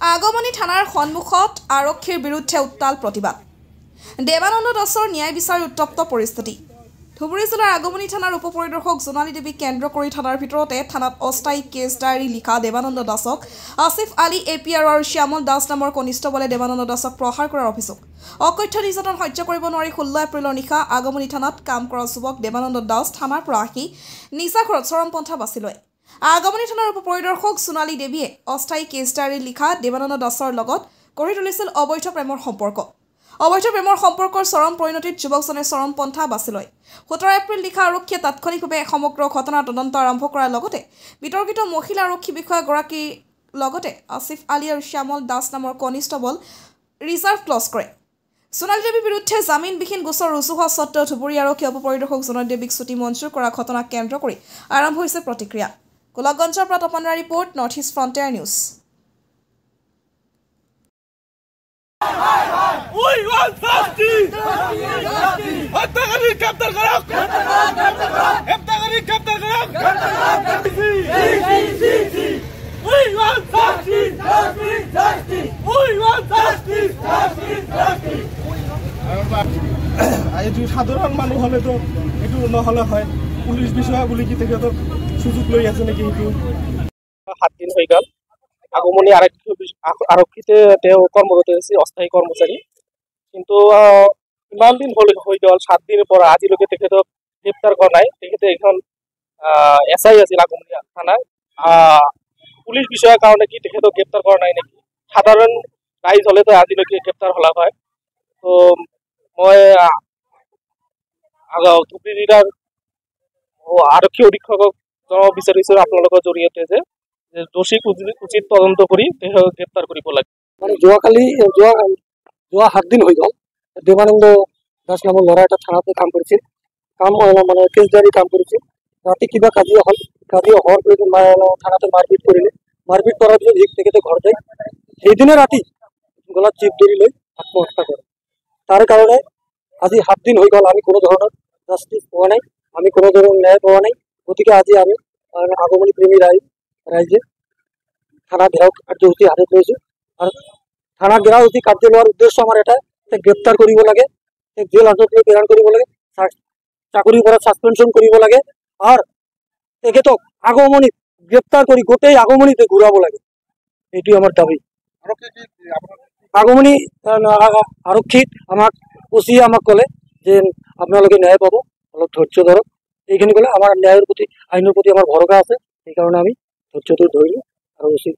আগমনী থানাৰ সন্মুখত আৰক্ষীৰ বিৰুদ্ধে উত্তাল প্ৰতিবাদ। দেৱানন্দ দাসৰ ন্যায় বিচাৰি উত্তপ্ত পৰিস্থিতি। ধুবুৰী জিলাৰ আগমনী থানাৰ উপ পৰিদৰ্শক জোনালী দেৱীক কেন্দ্ৰ কৰি থানাৰ ভিতৰতে থানাত অস্থায়ী কেছ ডায়েৰী লিখা দেৱানন্দ দাসক আসিফ আলী APR আৰু শ্যামল দাস নামৰ কনিষ্ঠবলে দেৱানন্দ দাসক প্ৰহাৰ কৰাৰ অভিযোগ। অকথ্য নিৰ্যাতন সহ্য কৰিব নোৱাৰি 16 এপ্ৰিলৰ নিশা আগমনী থানাত কাম কৰা যুৱক দেৱানন্দ দাস থানাৰ পৰা আহি নিচাখৰত চৰমপন্থা বাছি লয়। আগমনী থানাৰ উপ পৰিদৰ্শক সোণালী দেৱীয়ে অস্থায়ী কেছ ডায়েৰী লিখা দেৱানন্দ দাসৰ লগত গঢ়ি তুলিছিল অবৈধ প্ৰেমৰ সম্পৰ্ক। অবৈধ প্ৰেমৰ সম্পৰ্কৰ চৰম পৰিণতিত যুৱকজনে চৰমপন্থা বাছি লয়। 17 এপ্ৰিল নিশা আৰক্ষীয়ে তাৎক্ষণিকভাৱে সমগ্ৰ ঘটনাৰ তদন্ত আৰম্ভ কৰাৰ লগতে বিতৰ্কিত মহিলা আৰক্ষী বিষয়াগৰাকীৰ লগতে আসিফ আলী আৰু শ্যামল দাস নামৰ কনিষ্ঠবল ৰিজাৰ্ভ ক্লজ কৰে। সোণালী দেৱীৰ বিৰুদ্ধে জামিনবিহীন গোচৰ ৰুজু হোৱা স্বত্তেও ধুবুৰী আৰক্ষী উপ পৰিদৰ্শক সোণালী দেৱীক ছুটি মঞ্জুৰ কৰা ঘটনাক কেন্দ্ৰ কৰি আৰম্ভ হৈছে প্ৰতিক্ৰিয়া। গোলাপগঞ্জৰ পৰা তপনৰা report, North East Frontier News. সাধারণ মানুষ হলে তো একটু নহলে হয়, পুলিশ বিষয়া বলে কি থেকে সুযোগ লৈ আছে নাকি? সেইটো 7 দিন হৈ গ'ল। আগমনী আৰক্ষীতে তেওঁ কৰ্মৰত আছে, অস্থায়ী কৰ্মচাৰী। কিন্তু ইমান দিন হৈ গ'ল, 7 দিনৰ পৰা আজিলৈকে তেখেতক গ্ৰেপ্তাৰ কৰা নাই। তেখেতে এখন SI আছিল আগমনী থানাৰ। পুলিচ বিষয়াৰ কাৰণে কি তেখেতক গ্ৰেপ্তাৰ কৰা নাই নেকি? সাধাৰণ ৰাইজ হলেতো আজিলৈকে গ্ৰেপ্তাৰ হলা হয়। তো মই ধুবুৰী জিলাৰ আৰক্ষী অধীক্ষকক জনাব বিচাৰিছো আপোনালোকৰ জৰিয়তে যে দোষীক উচিত তদন্ত কৰি তেওঁক গ্ৰেপ্তাৰ কৰিব লাগে। মানে যোৱা 7 দিন হৈ গ'ল, দেৱানন্দ দাস নামৰ ল'ৰা এটা থানাতে কাম কৰিছিল, মানে কেছ ডায়েৰী কাম কৰিছিল। ৰাতি কিবা কাজিয়া হ'ল, কাজিয়া হোৱাৰ পিছত থানাতে মাৰপিট কৰিলে। মাৰপিট কৰাৰ পিছত তেখেতে ঘৰ যায়। সেইদিনা ৰাতি গলাত চিপ ধৰি লৈ আত্মহত্যা কৰে। তাৰ কাৰণে আজি 7 দিন হৈ গ'ল, আমি কোনো ধৰণৰ জাষ্টিছ পোৱা নাই, আমি কোনো ধৰণৰ ন্যায় পোৱা নাই। গতিকে আজি আমি আগমনী প্ৰেমী ৰাইজে থানা ঘেৰাও কাৰ্যসূচী হাতত লৈছোঁ। আৰু থানা ঘেৰাও কাৰ্য লোৱাৰ উদ্দেশ্য আমাৰ এটা, গ্ৰেপ্তাৰ কৰিব লাগে, জেল হাজতলৈ প্ৰেৰণ কৰিব লাগে, চাকৰিৰ পৰা ছাছপেনশ্যন কৰিব লাগে, আৰু তেখেতক আগমনীত গ্ৰেপ্তাৰ কৰি গোটেই আগমনীতে ঘূৰাব লাগে। এইটোৱে আমাৰ দাবী। আগমনী আৰক্ষীত আমাক ক'লে যে আপোনালোকে ন্যায় পাব, অলপ ধৈৰ্য ধৰক। এইখিনি ক'লে আমাৰ ন্যায়ৰ প্ৰতি, আইনৰ প্ৰতি আমাৰ ভৰসা আছে। সেইকাৰণে আমি ধৈৰ্যটো ধৰিলোঁ আৰু উচিত